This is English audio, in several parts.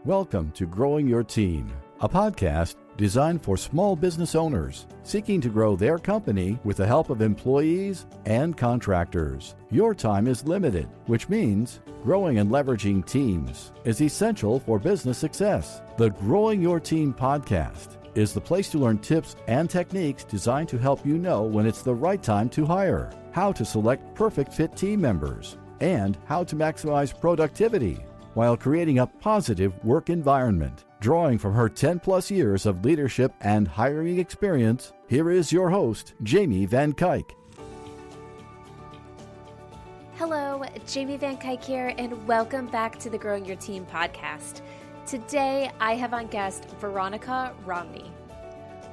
Welcome to Growing Your Team, a podcast designed for small business owners seeking to grow their company with the help of employees and contractors. Your time is limited, which means growing and leveraging teams is essential for business success. The Growing Your Team podcast is the place to learn tips and techniques designed to help you know when it's the right time to hire, how to select perfect fit team members, and how to maximize productivity while creating a positive work environment. Drawing from her 10-plus years of leadership and hiring experience, here is your host, Jamie Van Kuyk. Hello, Jamie Van Kuyk here, and welcome back to the Growing Your Team podcast. Today, I have on guest Veronica Romney.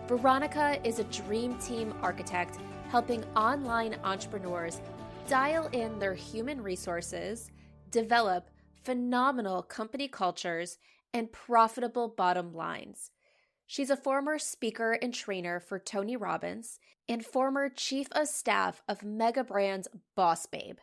Veronica is a dream team architect helping online entrepreneurs dial in their human resources, develop phenomenal company cultures, and profitable bottom lines. She's a former speaker and trainer for Tony Robbins and former chief of staff of mega brands BossBabe.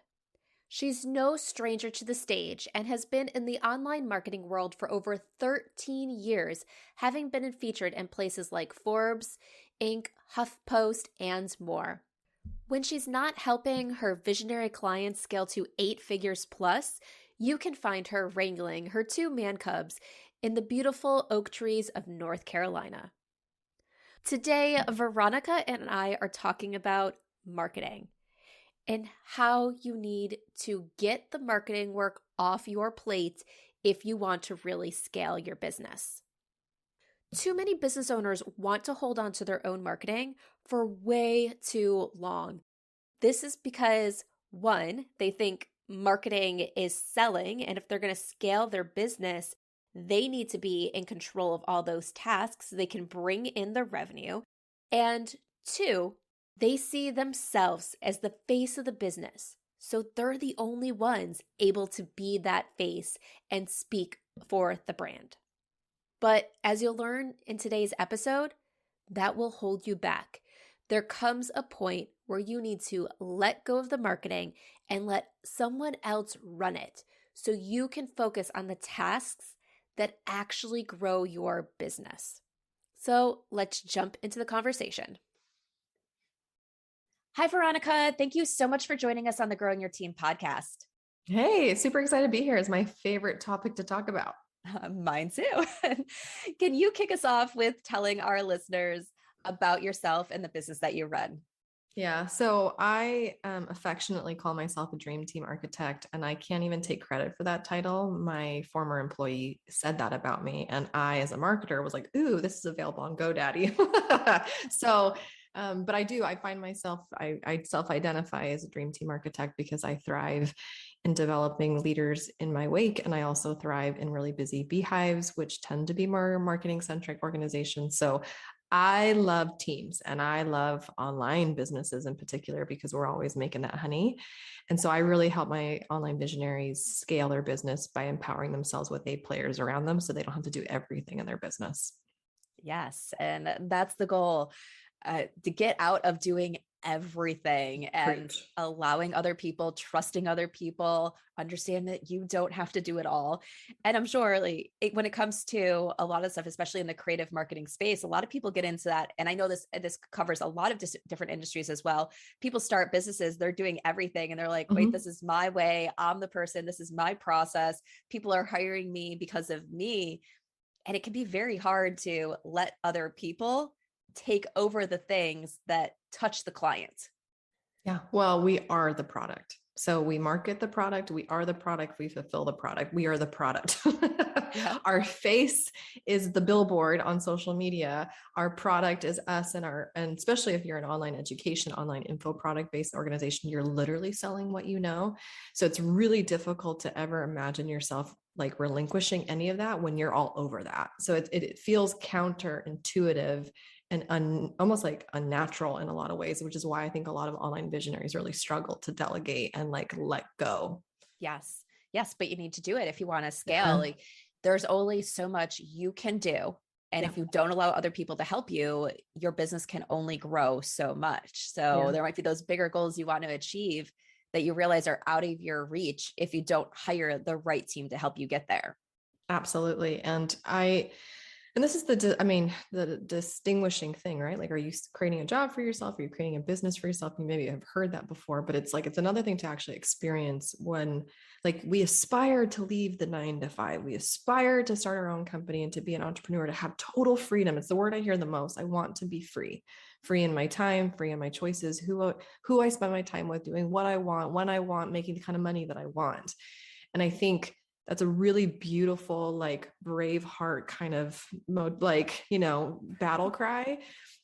She's no stranger to the stage and has been in the online marketing world for over 13 years, having been featured in places like Forbes, Inc., Huffpost, and more. When she's not helping her visionary clients scale to 8 figures plus, you can find her wrangling her 2 man cubs in the beautiful oak trees of North Carolina. Today, Veronica and I are talking about marketing and how you need to get the marketing work off your plate if you want to really scale your business. Too many business owners want to hold on to their own marketing for way too long. This is because, one, they think marketing is selling, and if they're going to scale their business, they need to be in control of all those tasks so they can bring in the revenue. And 2, they see themselves as the face of the business, so they're the only ones able to be that face and speak for the brand. But as you'll learn in today's episode, that will hold you back. There comes a point where you need to let go of the marketing and let someone else run it so you can focus on the tasks that actually grow your business. So let's jump into the conversation. Hi, Veronica. Thank you so much for joining us on the Growing Your Team podcast. Hey, super excited to be here. It's my favorite topic to talk about. Mine too. Can you kick us off with telling our listeners about yourself and the business that you run? Yeah, so I affectionately call myself a dream team architect, and I can't even take credit for that title. My former employee said that about me, and I, as a marketer, was like, "Ooh, this is available on GoDaddy." But I find myself, I self-identify as a dream team architect because I thrive in developing leaders in my wake. And I also thrive in really busy beehives, which tend to be more marketing centric organizations. So I love teams and I love online businesses in particular because we're always making that honey. And so I really help my online visionaries scale their business by empowering themselves with A players around them so they don't have to do everything in their business. Yes. And that's the goal, to get out of doing everything and allowing other people, trusting other people, understand that you don't have to do it all. And I'm sure when it comes to a lot of stuff, especially in the creative marketing space, a lot of people get into that. And I know this covers a lot of different industries as well. People start businesses, they're doing everything and they're like, wait, this is my way. I'm the person, this is my process. People are hiring me because of me. And it can be very hard to let other people take over the things that touch the client. Yeah. Well, we are the product. So we market the product. We are the product. We fulfill the product. We are the product. Yeah. Our face is the billboard on social media. Our product is us and especially if you're an online education, online info product based organization, you're literally selling what you know. So it's really difficult to ever imagine yourself like relinquishing any of that when you're all over that. So it feels counterintuitive and almost like unnatural in a lot of ways, which is why I think a lot of online visionaries really struggle to delegate and like let go. Yes. But you need to do it if you want to scale. Like there's only so much you can do. And if you don't allow other people to help you, your business can only grow so much. So there might be those bigger goals you want to achieve that you realize are out of your reach if you don't hire the right team to help you get there. Absolutely. And this is the distinguishing thing, right? Like, are you creating a job for yourself? Are you creating a business for yourself? You maybe have heard that before, but it's like, it's another thing to actually experience when, like, we aspire to leave the 9 to 5. We aspire to start our own company and to be an entrepreneur, to have total freedom. It's the word I hear the most. I want to be free, free in my time, free in my choices, who I spend my time with, doing what I want, when I want, making the kind of money that I want. And I think that's a really beautiful, like, brave heart kind of mode, like, battle cry.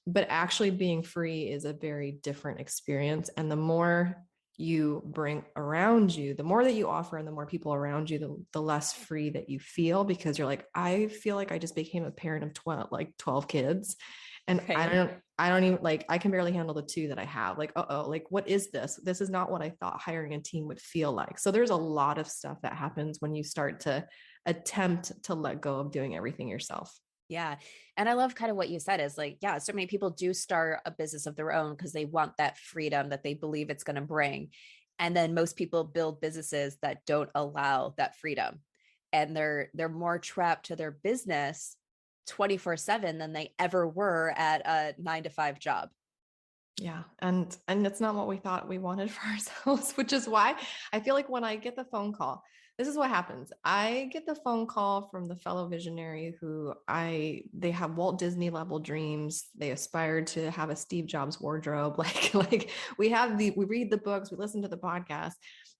But actually being free is a very different experience. And the more you bring around you, the more that you offer and the more people around you, the less free that you feel, because you're like, I feel like I just became a parent of 12 kids. And Right. I don't even, like, I can barely handle the 2 that I have. Like, like, what is this? This is not what I thought hiring a team would feel like. So there's a lot of stuff that happens when you start to attempt to let go of doing everything yourself. Yeah. And I love kind of what you said is like, yeah, so many people do start a business of their own because they want that freedom that they believe it's going to bring. And then most people build businesses that don't allow that freedom. And they're more trapped to their business 24/7 than they ever were at a 9 to 5 job. Yeah. And it's not what we thought we wanted for ourselves, which is why I feel like when I get the phone call, this is what happens. I get the phone call from the fellow visionary they have Walt Disney level dreams. They aspire to have a Steve Jobs wardrobe. Like we read the books, we listen to the podcast,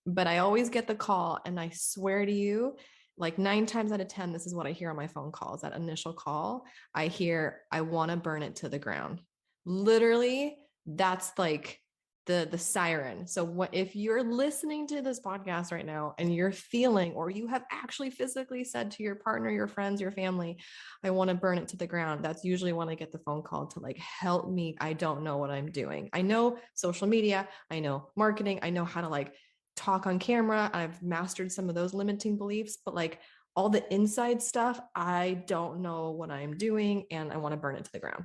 but I always get the call, and I swear to you, like 9 times out of 10, this is what I hear on my phone calls. That initial call, I hear, I want to burn it to the ground. Literally, that's like the siren. So what if you're listening to this podcast right now and you're feeling, or you have actually physically said to your partner, your friends, your family, I want to burn it to the ground, that's usually when I get the phone call to, like, help me. I don't know what I'm doing. I know social media, I know marketing, I know how to, like, talk on camera. I've mastered some of those limiting beliefs, but, like, all the inside stuff, I don't know what I'm doing, and I want to burn it to the ground.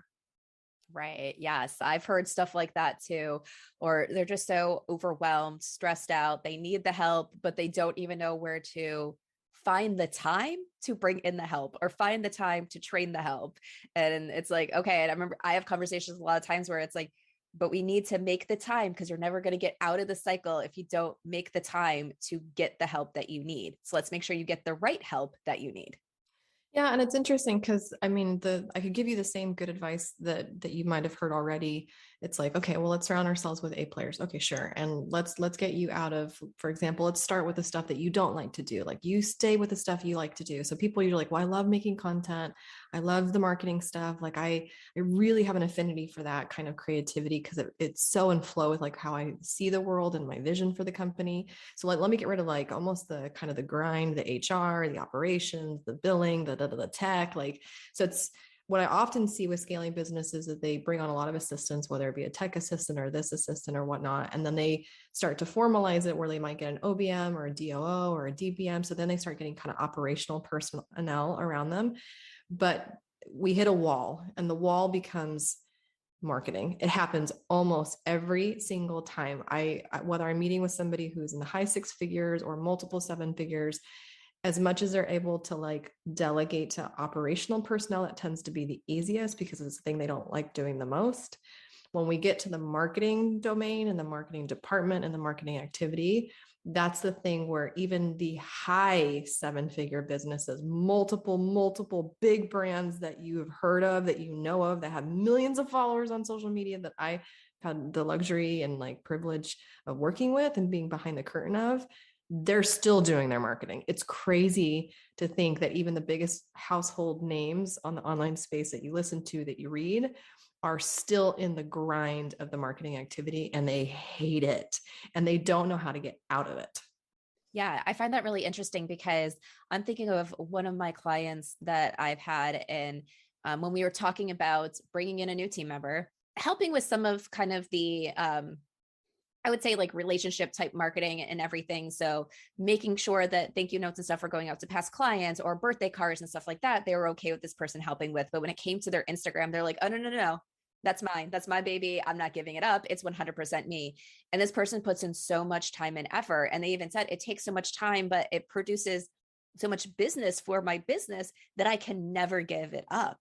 Right. Yes. I've heard stuff like that too. Or they're just so overwhelmed, stressed out. They need the help, but they don't even know where to find the time to bring in the help or find the time to train the help. And it's like, okay. And I remember I have conversations a lot of times where it's like, but we need to make the time because you're never going to get out of the cycle if you don't make the time to get the help that you need. So let's make sure you get the right help that you need. Yeah, and it's interesting because, I mean, I could give you the same good advice that you might have heard already. It's like, okay, well, let's surround ourselves with A players. Okay, sure. And let's get you out of, for example, let's start with the stuff that you don't like to do. Like, you stay with the stuff you like to do. So people, you're like, well, I love making content. I love the marketing stuff. Like, I really have an affinity for that kind of creativity because it's so in flow with, like, how I see the world and my vision for the company. So let me get rid of, like, almost the kind of the grind, the HR, the operations, the billing, the tech. Like, so it's what I often see with scaling businesses is that they bring on a lot of assistants, whether it be a tech assistant or this assistant or whatnot. And then they start to formalize it where they might get an OBM or a DOO or a DBM. So then they start getting kind of operational personnel around them. But we hit a wall, and the wall becomes marketing. It happens almost every single time. Whether I'm meeting with somebody who's in the high 6 figures or multiple 7 figures, as much as they're able to, like, delegate to operational personnel, that tends to be the easiest because it's the thing they don't like doing the most. When we get to the marketing domain and the marketing department and the marketing activity, that's the thing where even the high 7-figure businesses, multiple big brands that you have heard of, that you know of, that have millions of followers on social media, that I had the luxury and, like, privilege of working with and being behind the curtain of, they're still doing their marketing. It's crazy to think that even the biggest household names on the online space that you listen to, that you read, are still in the grind of the marketing activity, and they hate it and they don't know how to get out of it. Yeah, I find that really interesting because I'm thinking of one of my clients that I've had. And when we were talking about bringing in a new team member, helping with some of kind of the, I would say, like, relationship type marketing and everything. So making sure that thank you notes and stuff are going out to past clients or birthday cards and stuff like that, they were okay with this person helping with. But when it came to their Instagram, they're like, oh, no. That's mine. That's my baby. I'm not giving it up. It's 100% me. And this person puts in so much time and effort. And they even said it takes so much time, but it produces so much business for my business that I can never give it up.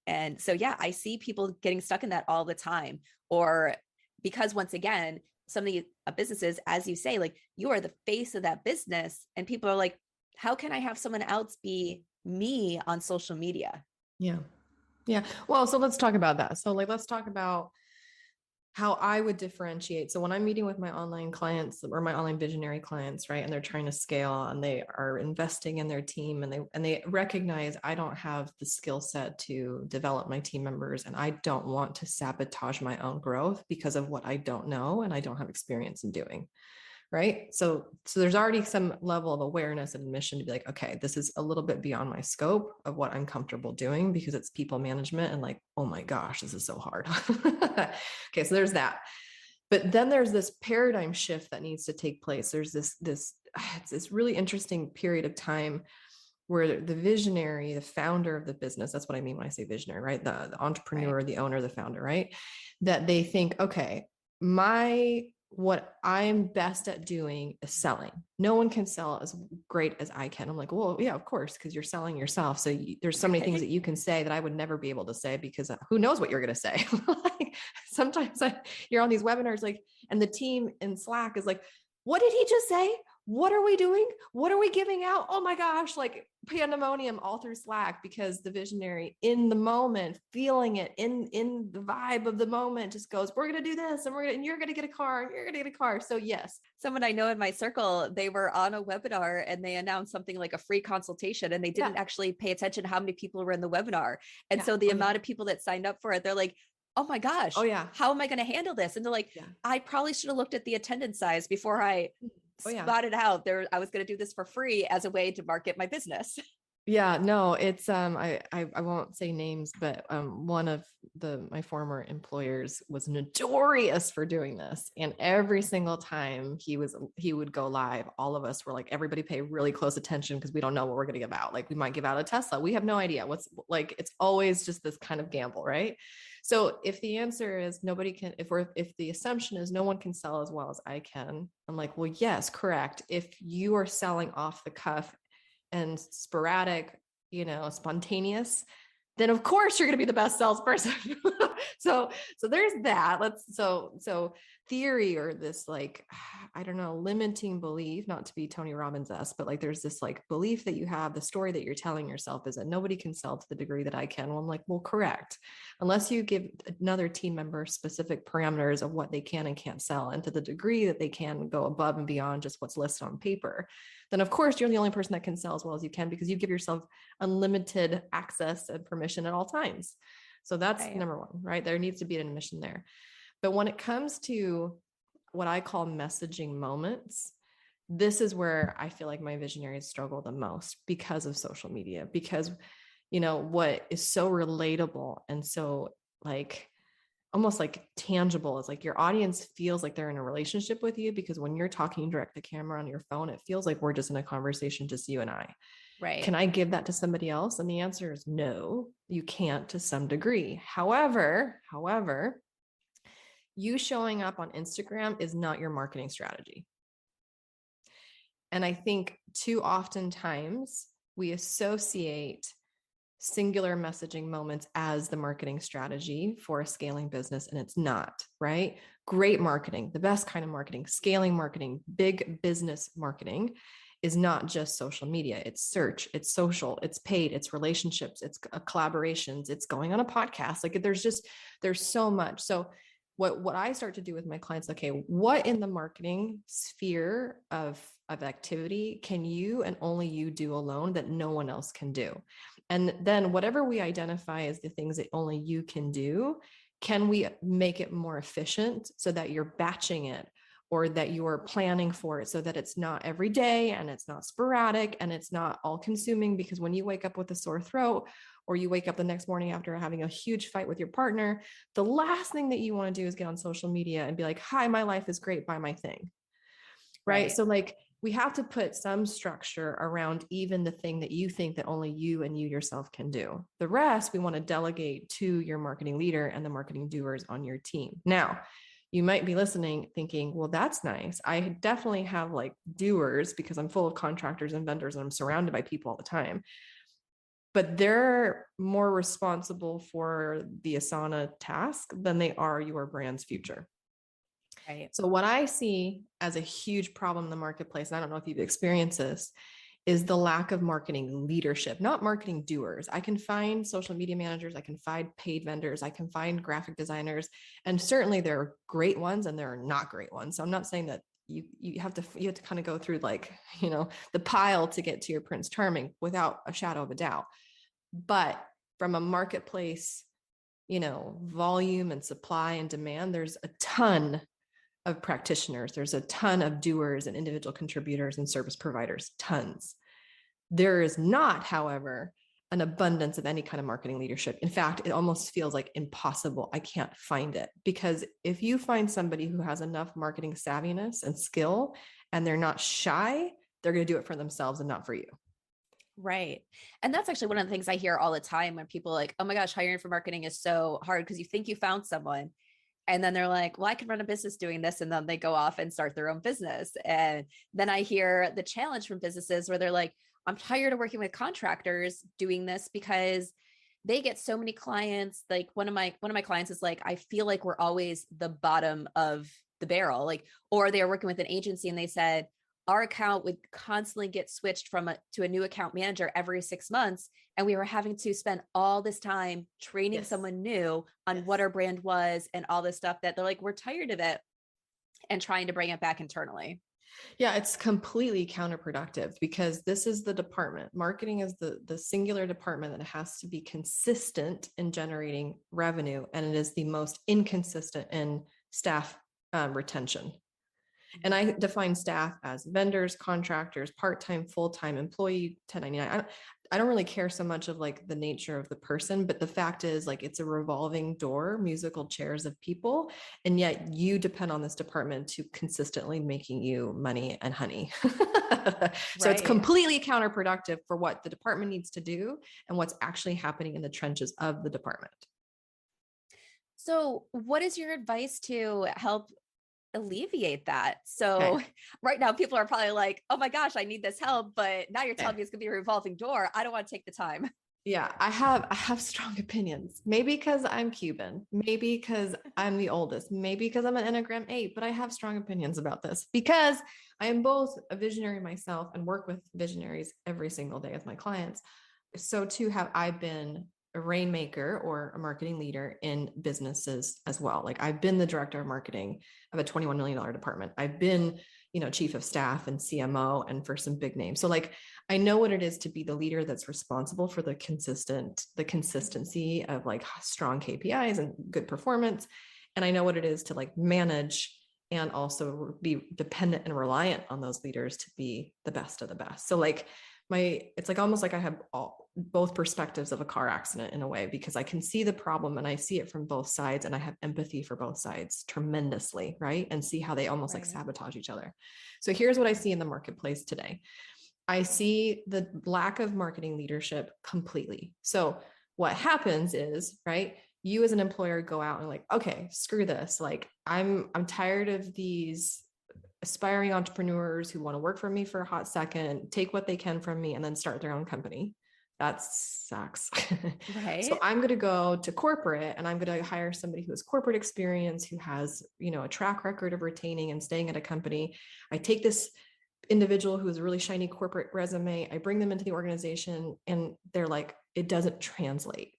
And so, yeah, I see people getting stuck in that all the time. Or because once again, some of the businesses, as you say, like you are the face of that business, and people are like, how can I have someone else be me on social media? Yeah. Yeah. Well, so let's talk about that. So like, let's talk about how I would differentiate. So when I'm meeting with my online clients or my online visionary clients, right, and they're trying to scale and they are investing in their team, and they recognize I don't have the skill set to develop my team members, and I don't want to sabotage my own growth because of what I don't know and I don't have experience in doing. Right. So there's already some level of awareness and admission to be like, okay, this is a little bit beyond my scope of what I'm comfortable doing, because it's people management and like, oh my gosh, this is so hard. Okay. So there's that. But then there's this paradigm shift that needs to take place. There's it's this really interesting period of time where the visionary, the founder of the business, that's what I mean when I say visionary, right? The entrepreneur, right, the owner, the founder, right? That they think, okay, what I'm best at doing is selling. No one can sell as great as I can. I'm like, well, yeah, of course, because you're selling yourself. So there's so many things that you can say that I would never be able to say, because who knows what you're going to say. Like, sometimes you're on these webinars, like, and the team in Slack is like, what did he just say? What are we doing? What are we giving out? Oh my gosh, like pandemonium all through Slack, because the visionary in the moment, feeling it in the vibe of the moment, just goes, we're going to do this, and you're going to get a car, and you're going to get a car. So yes. Someone I know in my circle, they were on a webinar and they announced something like a free consultation, and they didn't actually pay attention to how many people were in the webinar. And so the amount of people that signed up for it, they're like, oh my gosh, how am I going to handle this? And they're like, I probably should have looked at the attendance size before I spotted out there I was going to do this for free as a way to market my business. Yeah, no, it's I won't say names, but one of my former employers was notorious for doing this, and every single time he would go live, all of us were like, everybody pay really close attention, because we don't know what we're going to give out. Like, we might give out a Tesla, we have no idea what's, like, it's always just this kind of gamble, right? So if the answer is nobody can, if the assumption is no one can sell as well as I can, I'm like, well, yes, correct. If you are selling off the cuff and sporadic, spontaneous, then of course you're going to be the best salesperson. So there's that. So theory, or this, like, I don't know, limiting belief, not to be Tony Robbins-esque, but like, there's this like belief that you have, the story that you're telling yourself is that nobody can sell to the degree that I can. Well, I'm like, well, correct. Unless you give another team member specific parameters of what they can and can't sell, and to the degree that they can go above and beyond just what's listed on paper, then of course you're the only person that can sell as well as you can, because you give yourself unlimited access and permission at all times. So that's number one, right? There needs to be an admission there. But when it comes to what I call messaging moments, this is where I feel like my visionaries struggle the most because of social media, because, what is so relatable and so like almost like tangible is like your audience feels like they're in a relationship with you, because when you're talking direct to camera on your phone, it feels like we're just in a conversation, just you and I. Right. Can I give that to somebody else? And the answer is no, you can't, to some degree. However, you showing up on Instagram is not your marketing strategy. And I think too often times we associate singular messaging moments as the marketing strategy for a scaling business, and it's not, right? Great marketing, the best kind of marketing, scaling marketing, big business marketing is not just social media. It's search, it's social, it's paid, it's relationships, it's collaborations, it's going on a podcast. Like, there's so much. So what I start to do with my clients, okay, what in the marketing sphere of activity can you and only you do alone that no one else can do? And then whatever we identify as the things that only you can do, can we make it more efficient so that you're batching it, or that you're planning for it so that it's not every day and it's not sporadic and it's not all consuming? Because when you wake up with a sore throat, or you wake up the next morning after having a huge fight with your partner, the last thing that you want to do is get on social media and be like, hi, my life is great, buy my thing. Right. So like, we have to put some structure around even the thing that you think that only you and you yourself can do. The rest, we want to delegate to your marketing leader and the marketing doers on your team. Now, you might be listening thinking, well, that's nice. I definitely have like doers because I'm full of contractors and vendors and I'm surrounded by people all the time. But they're more responsible for the Asana task than they are your brand's future. Right. So what I see as a huge problem in the marketplace, and I don't know if you've experienced this, is the lack of marketing leadership, not marketing doers. I can find social media managers, I can find paid vendors, I can find graphic designers, and certainly there are great ones and there are not great ones. So I'm not saying that you have to kind of go through like, the pile to get to your Prince Charming without a shadow of a doubt. But from a marketplace, volume and supply and demand, there's a ton of practitioners. There's a ton of doers and individual contributors and service providers, tons. There is not, however, an abundance of any kind of marketing leadership. In fact, it almost feels like impossible. I can't find it, because if you find somebody who has enough marketing savviness and skill and they're not shy, they're going to do it for themselves and not for you. Right. And that's actually one of the things I hear all the time when people are like, oh my gosh, hiring for marketing is so hard, because you think you found someone. And then they're like, well, I can run a business doing this. And then they go off and start their own business. And then I hear the challenge from businesses where they're like, I'm tired of working with contractors doing this because they get so many clients. Like one of my clients is like, I feel like we're always the bottom of the barrel. Like, or they were working with an agency and they said, our account would constantly get switched to a new account manager every 6 months. And we were having to spend all this time training someone new on what our brand was and all this stuff that they're like, we're tired of it, and trying to bring it back internally. Yeah, it's completely counterproductive, because this is the department. Marketing is the singular department that has to be consistent in generating revenue. And it is the most inconsistent in staff retention. And I define staff as vendors, contractors, part-time, full-time, employee, 1099. I don't really care so much of like the nature of the person, but the fact is like it's a revolving door, musical chairs of people. And yet you depend on this department to consistently making you money and honey. So it's completely counterproductive for what the department needs to do and what's actually happening in the trenches of the department. So what is your advice to help alleviate that? So right now people are probably like, oh my gosh, I need this help, but now you're telling me it's gonna be a revolving door. I don't want to take the time. Yeah, I have strong opinions. Maybe because I'm Cuban, maybe because I'm the oldest, maybe because I'm an Enneagram 8, but I have strong opinions about this because I am both a visionary myself and work with visionaries every single day with my clients. So too have I been a rainmaker or a marketing leader in businesses as well. Like I've been the director of marketing of a $21 million department. I've been, chief of staff and CMO and for some big names. So like, I know what it is to be the leader that's responsible for the consistency of like strong KPIs and good performance. And I know what it is to like manage and also be dependent and reliant on those leaders to be the best of the best. So like it's like almost like I have both perspectives of a car accident in a way, because I can see the problem and I see it from both sides and I have empathy for both sides tremendously, right? And see how they almost like sabotage each other. So here's what I see in the marketplace today. I see the lack of marketing leadership completely. So what happens is, right, you as an employer go out and like, okay, screw this. Like I'm tired of these aspiring entrepreneurs who want to work for me for a hot second, take what they can from me, and then start their own company. That sucks. Right. So I'm going to go to corporate and I'm going to hire somebody who has corporate experience, who has, a track record of retaining and staying at a company. I take this individual who has a really shiny corporate resume, I bring them into the organization, and they're like, it doesn't translate.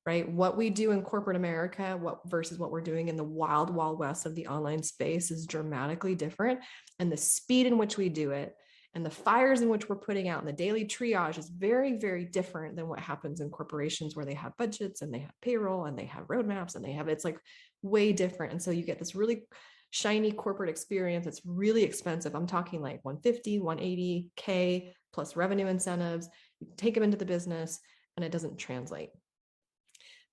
Right? What we do in corporate America, versus what we're doing in the wild west of the online space is dramatically different. And the speed in which we do it and the fires in which we're putting out and the daily triage is very, very different than what happens in corporations where they have budgets and they have payroll and they have roadmaps and it's like way different. And so you get this really shiny corporate experience. It's really expensive. I'm talking like 150, 180K plus revenue incentives. You take them into the business and it doesn't translate.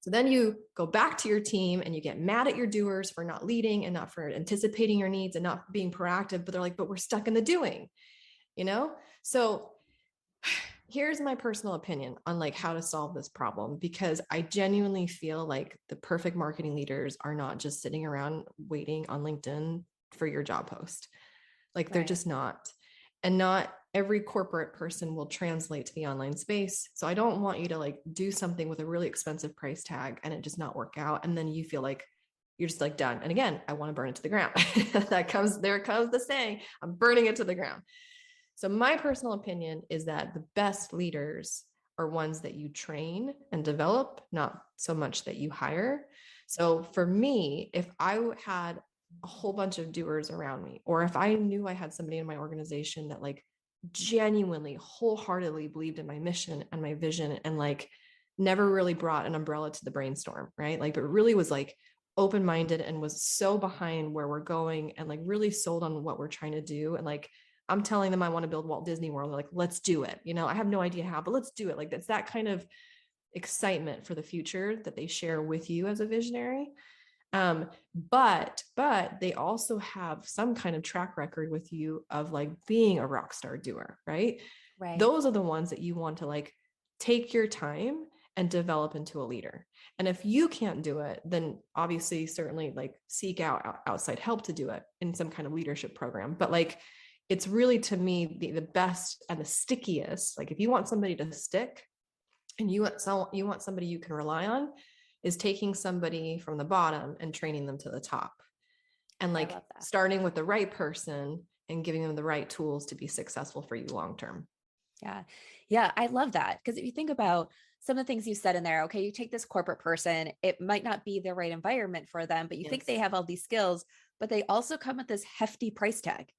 So then you go back to your team and you get mad at your doers for not leading and not for anticipating your needs and not being proactive, but they're like, but we're stuck in the doing, So here's my personal opinion on like how to solve this problem, because I genuinely feel like the perfect marketing leaders are not just sitting around waiting on LinkedIn for your job post. Like they're just not. And not every corporate person will translate to the online space. So I don't want you to like do something with a really expensive price tag and it just not work out. And then you feel like you're just like done. And again, I want to burn it to the ground. There comes the saying, I'm burning it to the ground. So my personal opinion is that the best leaders are ones that you train and develop, not so much that you hire. So for me, if I had a whole bunch of doers around me, or if I knew I had somebody in my organization that like genuinely, wholeheartedly believed in my mission and my vision and like never really brought an umbrella to the brainstorm, right? Like, but really was like open-minded and was so behind where we're going and like really sold on what we're trying to do. And like, I'm telling them I want to build Walt Disney World. They're like, let's do it. You know, I have no idea how, but let's do it. Like, that's that kind of excitement for the future that they share with you as a visionary. But they also have some kind of track record with you of like being a rock star doer, right? Right. Those are the ones that you want to like take your time and develop into a leader. And if you can't do it, then obviously certainly like seek out outside help to do it in some kind of leadership program. But like, it's really, to me, the best and the stickiest. Like if you want somebody to stick and you want somebody you can rely on, is taking somebody from the bottom and training them to the top, and like starting with the right person and giving them the right tools to be successful for you long term. Yeah. Yeah. I love that. Because if you think about some of the things you said in there, okay, you take this corporate person, it might not be the right environment for them, but you think they have all these skills, but they also come with this hefty price tag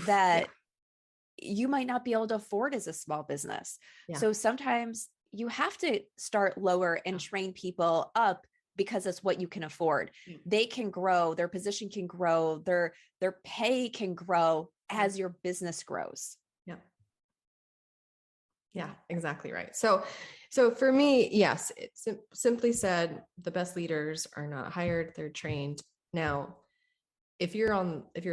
that you might not be able to afford as a small business. So sometimes you have to start lower and train people up because it's what you can afford. They can grow, their position can grow, their pay can grow as your business grows. Yeah, exactly right. So for me, yes, it's simply said, the best leaders are not hired, they're trained. Now, if you're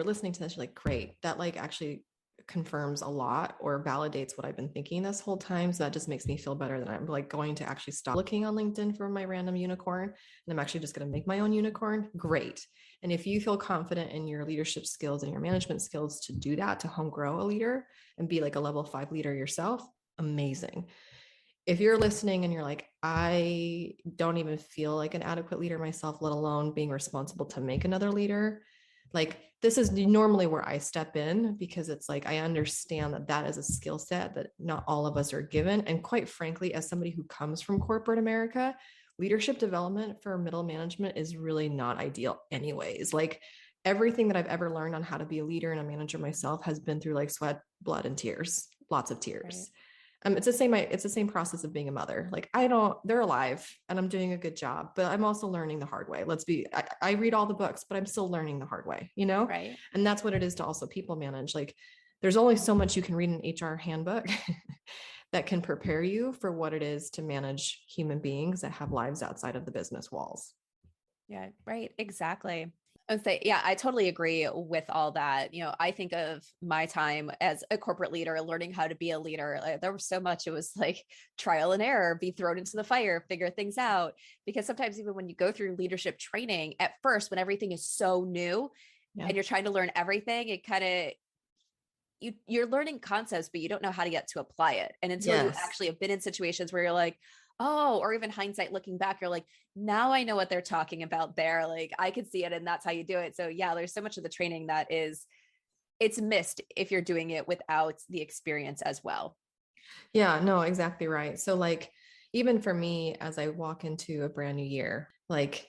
listening to this, you're like, great, that like actually confirms a lot or validates what I've been thinking this whole time. So that just makes me feel better that I'm like going to actually stop looking on LinkedIn for my random unicorn. And I'm actually just going to make my own unicorn. Great. And if you feel confident in your leadership skills and your management skills to do that, to home grow a leader and be like a level 5 leader yourself, amazing. If you're listening and you're like, I don't even feel like an adequate leader myself, let alone being responsible to make another leader, like this is normally where I step in, because it's like, I understand that is a skill set that not all of us are given. And quite frankly, as somebody who comes from corporate America, leadership development for middle management is really not ideal anyways. Like everything that I've ever learned on how to be a leader and a manager myself has been through like sweat, blood, and tears, lots of tears. Right. It's the same process of being a mother. Like they're alive and I'm doing a good job, but I'm also learning the hard way. I read all the books, but I'm still learning the hard way, you know? Right. And that's what it is to also people manage. Like there's only so much you can read in an HR handbook that can prepare you for what it is to manage human beings that have lives outside of the business walls. Yeah, right. Exactly. I would say, yeah, I totally agree with all that. You know, I think of my time as a corporate leader, learning how to be a leader. Like, there was so much, it was like trial and error, be thrown into the fire, figure things out. Because sometimes even when you go through leadership training at first, when everything is so new and you're trying to learn everything, it kind of, you're learning concepts, but you don't know how to get to apply it. And until you actually have been in situations where you're like, oh, or even hindsight looking back, you're like, now I know what they're talking about there. Like I could see it and that's how you do it. So yeah, there's so much of the training that it's missed if you're doing it without the experience as well. Yeah, no, exactly right. So like, even for me, as I walk into a brand new year, like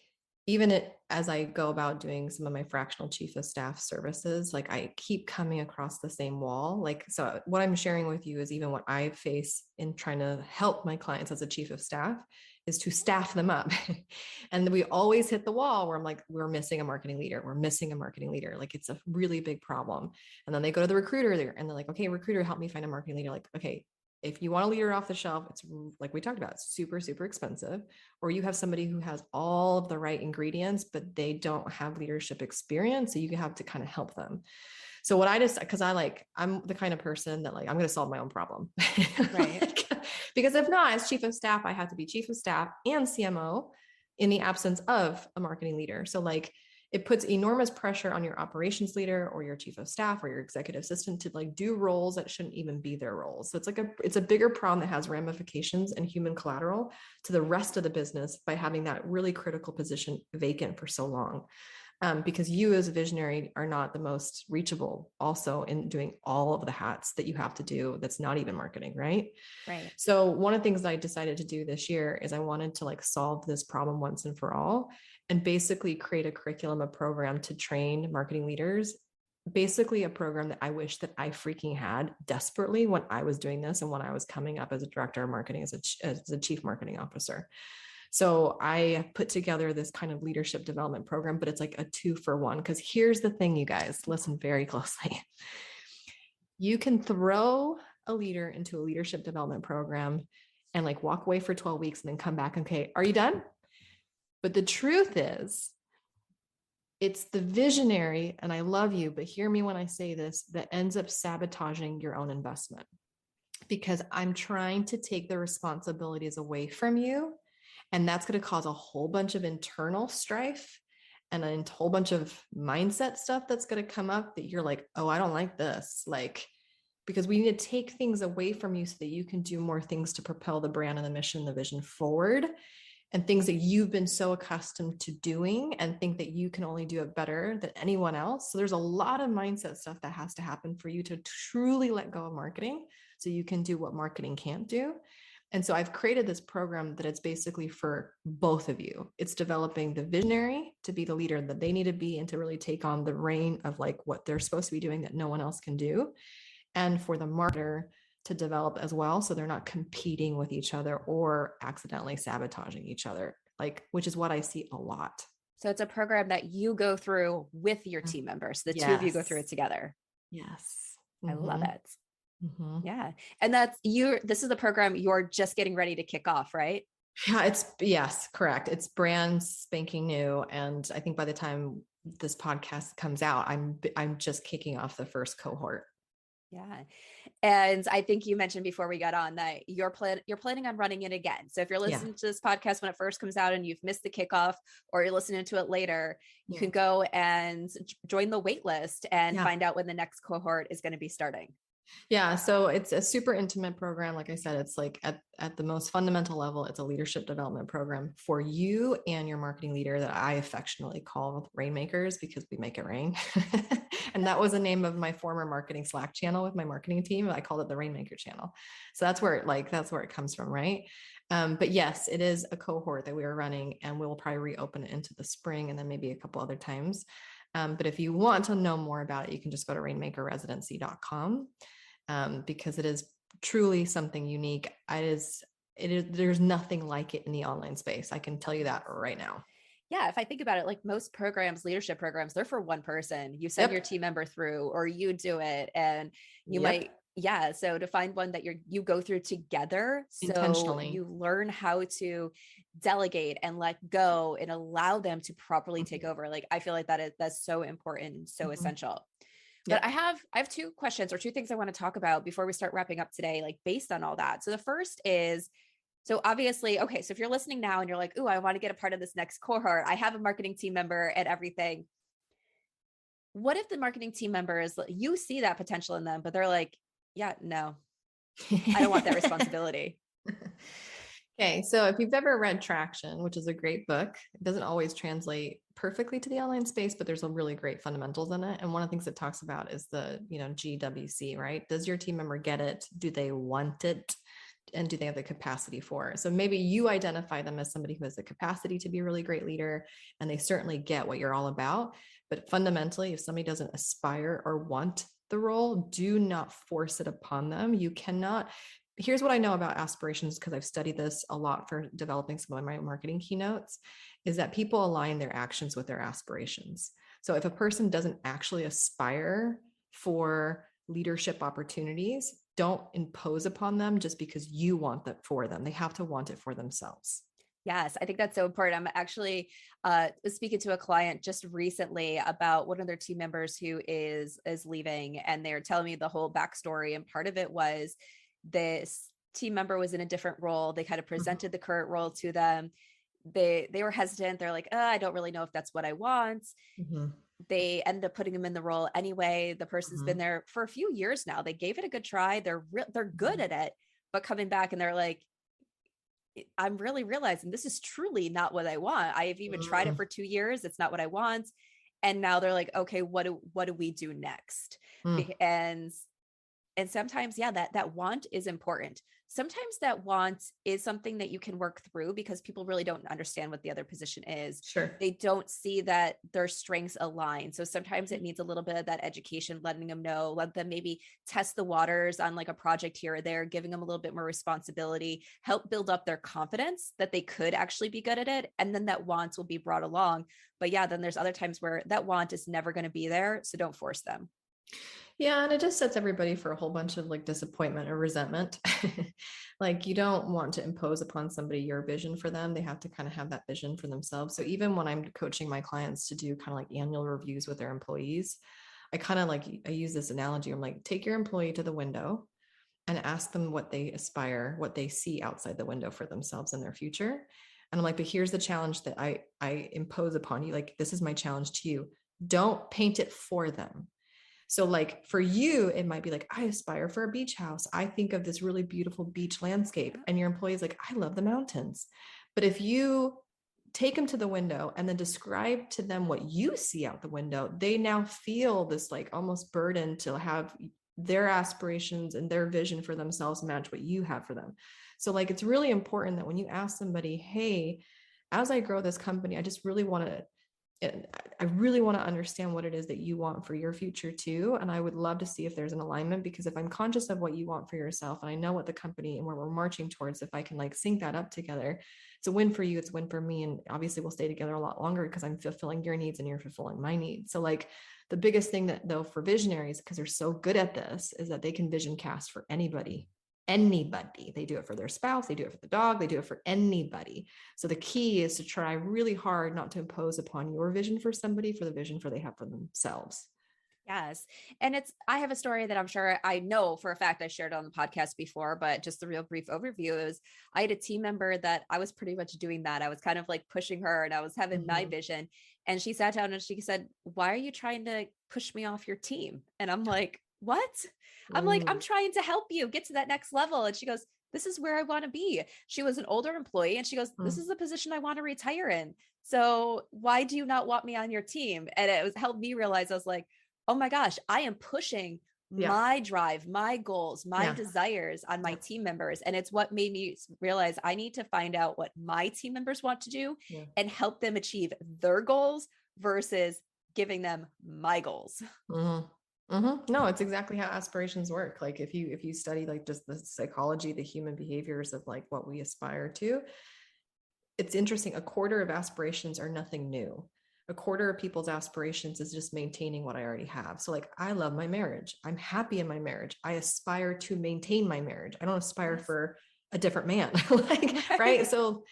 as I go about doing some of my fractional chief of staff services, like I keep coming across the same wall. Like, so what I'm sharing with you is even what I face in trying to help my clients as a chief of staff is to staff them up. And we always hit the wall where I'm like, we're missing a marketing leader. We're missing a marketing leader. Like it's a really big problem. And then they go to the recruiter there and they're like, okay, recruiter, help me find a marketing leader. Like, okay, if you want a leader off the shelf, it's like we talked about, it's super, super expensive. Or you have somebody who has all of the right ingredients, but they don't have leadership experience. So you have to kind of help them. So what I just, cause I'm the kind of person that like, I'm going to solve my own problem. Right. Because if not, as chief of staff, I have to be chief of staff and CMO in the absence of a marketing leader. So like it puts enormous pressure on your operations leader or your chief of staff or your executive assistant to like do roles that shouldn't even be their roles. So it's a bigger problem that has ramifications and human collateral to the rest of the business by having that really critical position vacant for so long. Because you as a visionary are not the most reachable also in doing all of the hats that you have to do. That's not even marketing, right? Right. So one of the things that I decided to do this year is I wanted to like solve this problem once and for all and basically create a curriculum, a program to train marketing leaders, basically a program that I wish that I freaking had desperately when I was doing this and when I was coming up as a director of marketing, as a chief marketing officer. So I put together this kind of leadership development program, but it's like a 2-for-1. Because here's the thing, you guys, listen very closely. You can throw a leader into a leadership development program and like walk away for 12 weeks and then come back. Okay, are you done? But the truth is, it's the visionary, and I love you, but hear me when I say this, that ends up sabotaging your own investment. Because I'm trying to take the responsibilities away from you. And that's going to cause a whole bunch of internal strife and a whole bunch of mindset stuff that's going to come up that you're like, oh, I don't like this. Like, because we need to take things away from you so that you can do more things to propel the brand and the mission, the vision forward, and things that you've been so accustomed to doing and think that you can only do it better than anyone else. So there's a lot of mindset stuff that has to happen for you to truly let go of marketing so you can do what marketing can't do. And so I've created this program that it's basically for both of you. It's developing the visionary to be the leader that they need to be and to really take on the reign of like what they're supposed to be doing that no one else can do. And for the marketer to develop as well. So they're not competing with each other or accidentally sabotaging each other, like, which is what I see a lot. So it's a program that you go through with your team members. The two of you go through it together. Yes. I love it. Mm-hmm. Yeah. And this is the program you're just getting ready to kick off, right? Yeah, yes, correct. It's brand spanking new. And I think by the time this podcast comes out, I'm just kicking off the first cohort. Yeah. And I think you mentioned before we got on that you're planning on running it again. So if you're listening to this podcast when it first comes out and you've missed the kickoff, or you're listening to it later, you can go and join the wait list and find out when the next cohort is going to be starting. Yeah. So it's a super intimate program. Like I said, it's like at the most fundamental level, it's a leadership development program for you and your marketing leader that I affectionately call Rainmakers because we make it rain. And that was the name of my former marketing Slack channel with my marketing team. I called it the Rainmaker channel. So that's where it comes from. Right. But yes, it is a cohort that we are running, and we'll probably reopen it into the spring and then maybe a couple other times. But if you want to know more about it, you can just go to rainmakerresidency.com. Because it is truly something unique. There's nothing like it in the online space. I can tell you that right now. Yeah. If I think about it, like most programs, leadership programs, they're for one person. You send your team member through, or you do it, and you might, so to find one that you go through together. So you learn how to delegate and let go and allow them to properly take over. Like, I feel like that's so important and so essential. But I have two questions or two things I want to talk about before we start wrapping up today, like based on all that. So the first is, so obviously, okay, so if you're listening now and you're like, ooh, I want to get a part of this next cohort, I have a marketing team member and everything. What if the marketing team member you see that potential in them, but they're like, yeah, no, I don't want that responsibility. Okay. So if you've ever read Traction, which is a great book, it doesn't always translate perfectly to the online space, but there's some really great fundamentals in it. And one of the things it talks about is the, GWC, right? Does your team member get it? Do they want it? And do they have the capacity for it? So maybe you identify them as somebody who has the capacity to be a really great leader, and they certainly get what you're all about. But fundamentally, if somebody doesn't aspire or want the role, do not force it upon them. You cannot. Here's what I know about aspirations, because I've studied this a lot for developing some of my marketing keynotes, is that people align their actions with their aspirations. So if a person doesn't actually aspire for leadership opportunities, don't impose upon them just because you want that for them. They have to want it for themselves. Yes, I think that's so important. I'm actually speaking to a client just recently about one of their team members who is leaving, and they're telling me the whole backstory. And part of it was this team member was in a different role. They kind of presented the current role to them. They were hesitant. They're like, I don't really know if that's what I want. They ended up putting them in the role anyway. The person's been there for a few years now. They gave it a good try. They're good at it, but coming back and they're like, I'm really realizing this is truly not what I want. I've even tried it for 2 years. It's not what I want. And now they're like, okay, what do we do next? And sometimes, yeah, that want is important. Sometimes that want is something that you can work through because people really don't understand what the other position is. Sure. They don't see that their strengths align. So sometimes it needs a little bit of that education, letting them know, let them maybe test the waters on like a project here or there, giving them a little bit more responsibility, help build up their confidence that they could actually be good at it. And then that want will be brought along. But yeah, then there's other times where that want is never going to be there. So don't force them. Yeah. And it just sets everybody for a whole bunch of like disappointment or resentment. Like you don't want to impose upon somebody your vision for them. They have to kind of have that vision for themselves. So even when I'm coaching my clients to do kind of like annual reviews with their employees, I use this analogy. I'm like, take your employee to the window and ask them what they aspire, what they see outside the window for themselves in their future. And I'm like, but here's the challenge that I impose upon you. Like, this is my challenge to you. Don't paint it for them. So like for you, it might be like, I aspire for a beach house. I think of this really beautiful beach landscape, and your employee's like, I love the mountains. But if you take them to the window and then describe to them what you see out the window, they now feel this like almost burden to have their aspirations and their vision for themselves match what you have for them. So like, it's really important that when you ask somebody, hey, as I grow this company, I really want to understand what it is that you want for your future too. And I would love to see if there's an alignment, because if I'm conscious of what you want for yourself and I know what the company and where we're marching towards, if I can like sync that up together, it's a win for you. It's a win for me. And obviously we'll stay together a lot longer because I'm fulfilling your needs and you're fulfilling my needs. So like the biggest thing that though for visionaries, because they're so good at this, is that they can vision cast for anybody. They do it for their spouse, they do it for the dog, they do it for anybody. So the key is to try really hard not to impose upon your vision for somebody, for the vision for they have for themselves. Yes. And I have a story that I'm sure I know for a fact I shared on the podcast before, but just the real brief overview is I had a team member that I was pretty much doing that. I was kind of like pushing her and I was having my vision, and she sat down and she said, why are you trying to push me off your team? And I'm like, what? I'm like, I'm trying to help you get to that next level. And she goes, this is where I want to be. She was an older employee and she goes, this is the position I want to retire in. So why do you not want me on your team? And it helped me realize, I was like, oh my gosh, I am pushing my drive, my goals, my desires on my team members. And it's what made me realize I need to find out what my team members want to do and help them achieve their goals versus giving them my goals. No, it's exactly how aspirations work. Like if you study like just the psychology, the human behaviors of like what we aspire to, it's interesting. A quarter of aspirations are nothing new. A quarter of people's aspirations is just maintaining what I already have. So like, I love my marriage. I'm happy in my marriage. I aspire to maintain my marriage. I don't aspire for a different man. Right. So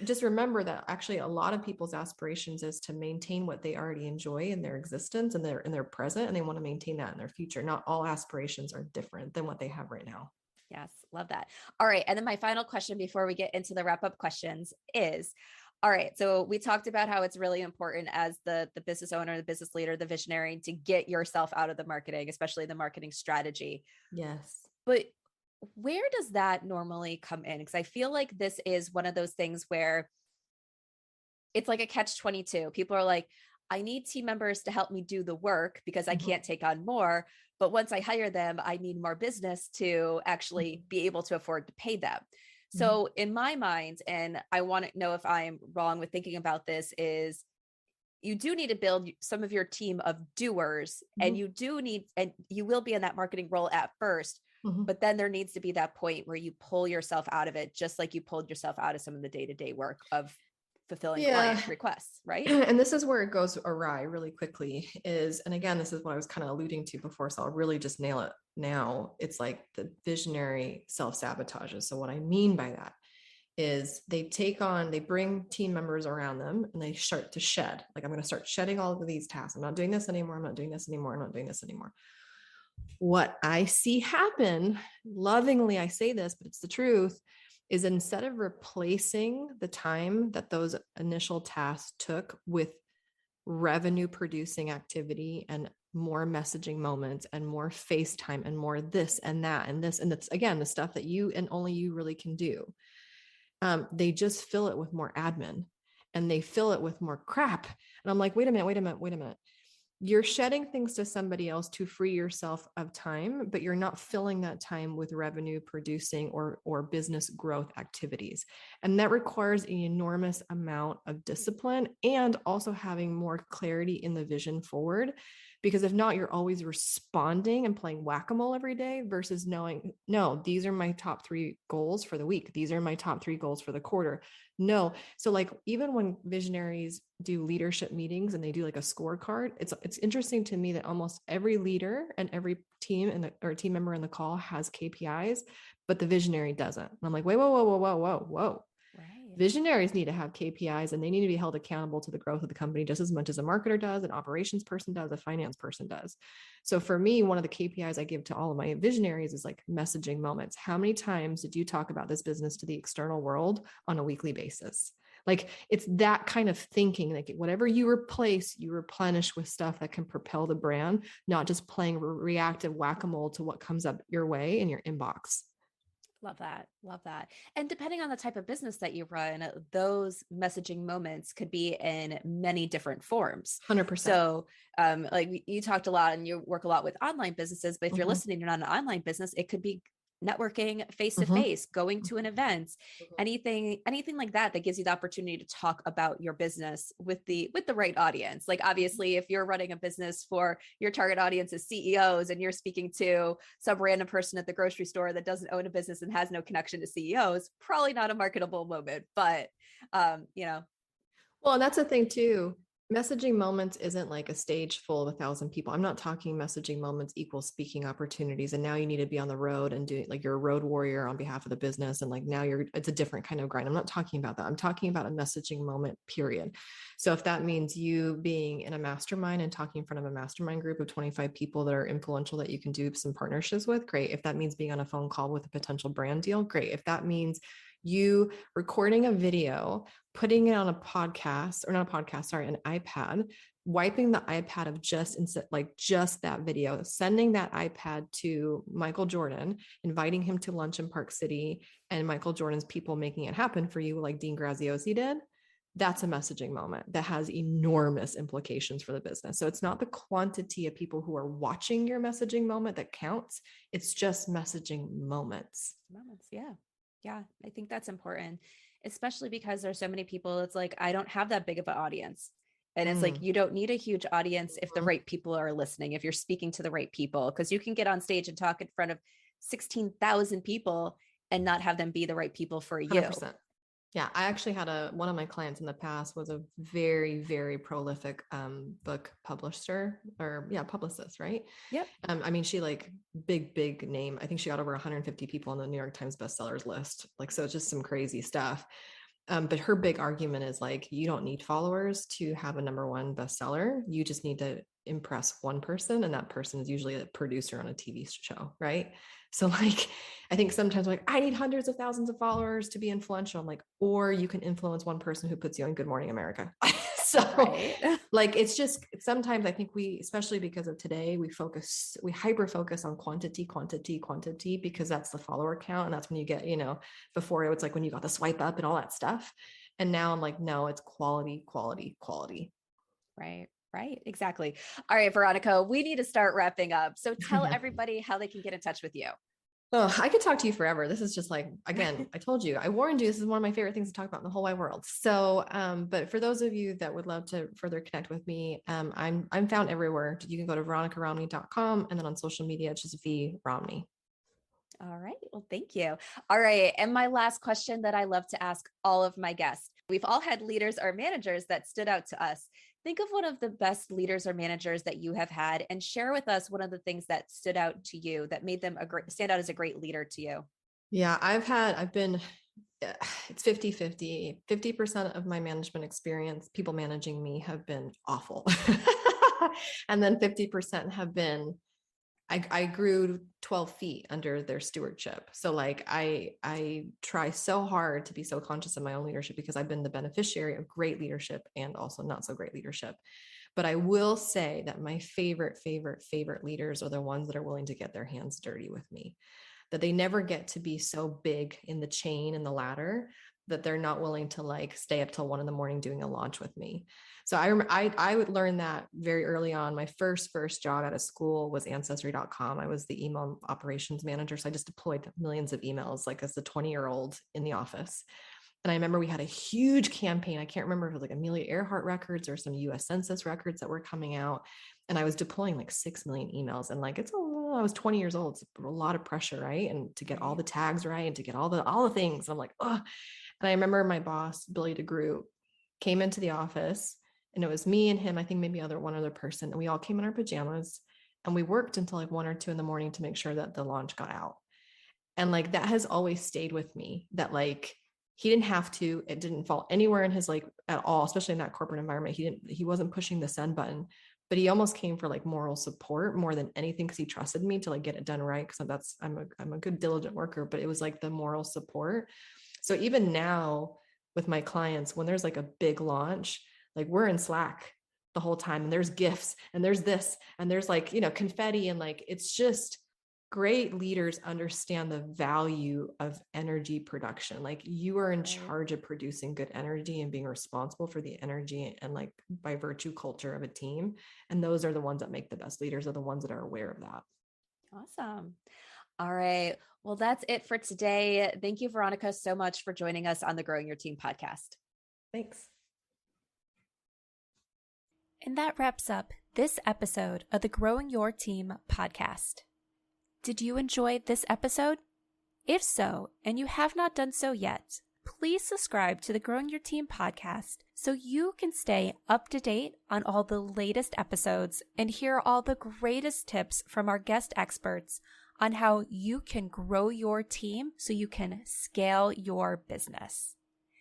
just remember that actually a lot of people's aspirations is to maintain what they already enjoy in their existence and in their present, and they want to maintain that in their future. Not all aspirations are different than what they have right now. Yes. Love that. All right. And then my final question before we get into the wrap up questions is, all right, so we talked about how it's really important as the business owner, the business leader, the visionary to get yourself out of the marketing, especially the marketing strategy. Yes. But where does that normally come in? Because I feel like this is one of those things where it's like a catch-22. People are like, I need team members to help me do the work because I can't take on more. But once I hire them, I need more business to actually be able to afford to pay them. So in my mind, and I want to know if I'm wrong with thinking about this, is you do need to build some of your team of doers, and you will be in that marketing role at first, but then there needs to be that point where you pull yourself out of it, just like you pulled yourself out of some of the day-to-day work of fulfilling client requests, right? And this is where it goes awry really quickly and again, this is what I was kind of alluding to before, so I'll really just nail it now. It's like the visionary self-sabotages. So what I mean by that is they bring team members around them and they start to shed. Like, I'm going to start shedding all of these tasks. I'm not doing this anymore. I'm not doing this anymore. I'm not doing this anymore. What I see happen, lovingly, I say this, but it's the truth, is instead of replacing the time that those initial tasks took with revenue producing activity and more messaging moments and more FaceTime and more this and that and this, and that's, again, the stuff that you and only you really can do. They just fill it with more admin and they fill it with more crap. And I'm like, wait a minute. You're shedding things to somebody else to free yourself of time, but you're not filling that time with revenue producing or business growth activities. And that requires an enormous amount of discipline and also having more clarity in the vision forward. Because if not, you're always responding and playing whack-a-mole every day versus knowing, no, these are my top 3 goals for the week. These are my top 3 goals for the quarter. No. So like, even when visionaries do leadership meetings and they do like a scorecard, it's interesting to me that almost every leader and every team or team member in the call has KPIs, but the visionary doesn't. And I'm like, wait, whoa. Right. Visionaries need to have KPIs and they need to be held accountable to the growth of the company just as much as a marketer does, an operations person does, a finance person does. So for me, one of the KPIs I give to all of my visionaries is like messaging moments. How many times did you talk about this business to the external world on a weekly basis? Like, it's that kind of thinking, like whatever you replace, you replenish with stuff that can propel the brand, not just playing reactive whack-a-mole to what comes up your way in your inbox. Love that. Love that. And depending on the type of business that you run, those messaging moments could be in many different forms. 100%. So, like you talked a lot and you work a lot with online businesses, but if you're listening, you're not an online business, it could be networking face to face, going to an event, anything like that gives you the opportunity to talk about your business with the right audience. Like, obviously, if you're running a business for your target audience is CEOs and you're speaking to some random person at the grocery store that doesn't own a business and has no connection to CEOs, probably not a marketable moment, but well, and that's the thing too. Messaging moments isn't like a stage full of 1,000 people. I'm not talking messaging moments equal speaking opportunities. And now you need to be on the road and do like you're a road warrior on behalf of the business. And like now it's a different kind of grind. I'm not talking about that. I'm talking about a messaging moment, period. So if that means you being in a mastermind and talking in front of a mastermind group of 25 people that are influential that you can do some partnerships with, great. If that means being on a phone call with a potential brand deal, great. If that means you recording a video, putting it on a podcast or not a podcast, sorry, an iPad, wiping the iPad of just that video, sending that iPad to Michael Jordan, inviting him to lunch in Park City, and Michael Jordan's people making it happen for you like Dean Graziosi did. That's a messaging moment that has enormous implications for the business. So it's not the quantity of people who are watching your messaging moment that counts. It's just messaging moments. Yeah. Yeah, I think that's important, especially because there's so many people. It's like, I don't have that big of an audience. And it's like, you don't need a huge audience if the right people are listening, if you're speaking to the right people, because you can get on stage and talk in front of 16,000 people and not have them be the right people for you. 100%. Yeah, I actually had one of my clients in the past was a very, very prolific book publisher publicist, right? Yep. I mean, she like big name. I think she got over 150 people on the New York Times bestsellers list. Like, so it's just some crazy stuff. But her big argument is like, you don't need followers to have a #1 bestseller. You just need to impress one person. And that person is usually a producer on a TV show, right? So like, I think sometimes like, I need hundreds of thousands of followers to be influential. I'm like, or you can influence one person who puts you on Good Morning America. So like, it's just, sometimes I think especially because of today, we hyper focus on quantity, because that's the follower count. And that's when you get, before it was like when you got the swipe up and all that stuff. And now I'm like, no, it's quality. Right. Exactly. All right, Veronica, we need to start wrapping up. So tell everybody how they can get in touch with you. Oh, I could talk to you forever. This is just like, again, I told you, I warned you, this is one of my favorite things to talk about in the whole wide world. So, but for those of you that would love to further connect with me, I'm found everywhere. You can go to veronicaromney.com, and then on social media, it's just V Romney. All right. Well, thank you. All right. And my last question that I love to ask all of my guests. We've all had leaders or managers that stood out to us. Think of one of the best leaders or managers that you have had and share with us one of the things that stood out to you that made them stand out as a great leader to you. Yeah, I've been it's 50-50. 50% of my management experience, people managing me, have been awful. And then 50% have been, I grew 12 feet under their stewardship. So like I try so hard to be so conscious of my own leadership, because I've been the beneficiary of great leadership and also not so great leadership. But I will say that my favorite leaders are the ones that are willing to get their hands dirty with me, that they never get to be so big in the chain and the ladder that they're not willing to like stay up till 1 a.m. doing a launch with me. So I would learn that very early on. My first job out of school was ancestry.com. I was the email operations manager. So I just deployed millions of emails, like as a 20-year-old in the office. And I remember we had a huge campaign. I can't remember if it was like Amelia Earhart records or some US Census records that were coming out. And I was deploying like 6 million emails. And like, I was 20 years old. It's a lot of pressure, right? And to get all the tags right and to get all the things. I'm like, oh. And I remember my boss, Billy DeGroot, came into the office, and it was me and him, I think maybe one other person. And we all came in our pajamas and we worked until like 1 or 2 a.m. to make sure that the launch got out. And like, that has always stayed with me, that like, he didn't have to, it didn't fall anywhere in his like at all, especially in that corporate environment. He wasn't pushing the send button, but he almost came for like moral support more than anything, because he trusted me to like get it done right. Because I'm a good diligent worker, but it was like the moral support. So even now with my clients, when there's like a big launch, like we're in Slack the whole time, and there's gifts and there's this and there's like, confetti, and like, it's just great leaders understand the value of energy production. Like you are in charge of producing good energy and being responsible for the energy and like by virtue culture of a team. And those are the ones that make the best leaders, are the ones that are aware of that. Awesome. All right. Well, that's it for today. Thank you, Veronica, so much for joining us on the Growing Your Team podcast. Thanks. And that wraps up this episode of the Growing Your Team podcast. Did you enjoy this episode? If so, and you have not done so yet, please subscribe to the Growing Your Team podcast so you can stay up to date on all the latest episodes and hear all the greatest tips from our guest experts on how you can grow your team so you can scale your business.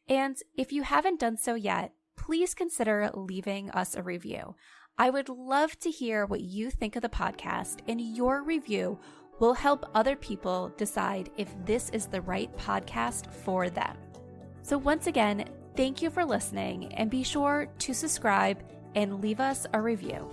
And if you haven't done so yet, please consider leaving us a review. I would love to hear what you think of the podcast, and your review will help other people decide if this is the right podcast for them. So once again, thank you for listening, and be sure to subscribe and leave us a review.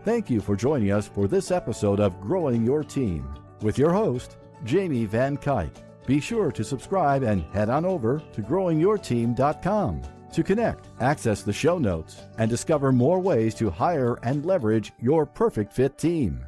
Thank you for joining us for this episode of Growing Your Team with your host, Jamie Van Kuyk. Be sure to subscribe and head on over to growingyourteam.com to connect, access the show notes, and discover more ways to hire and leverage your perfect fit team.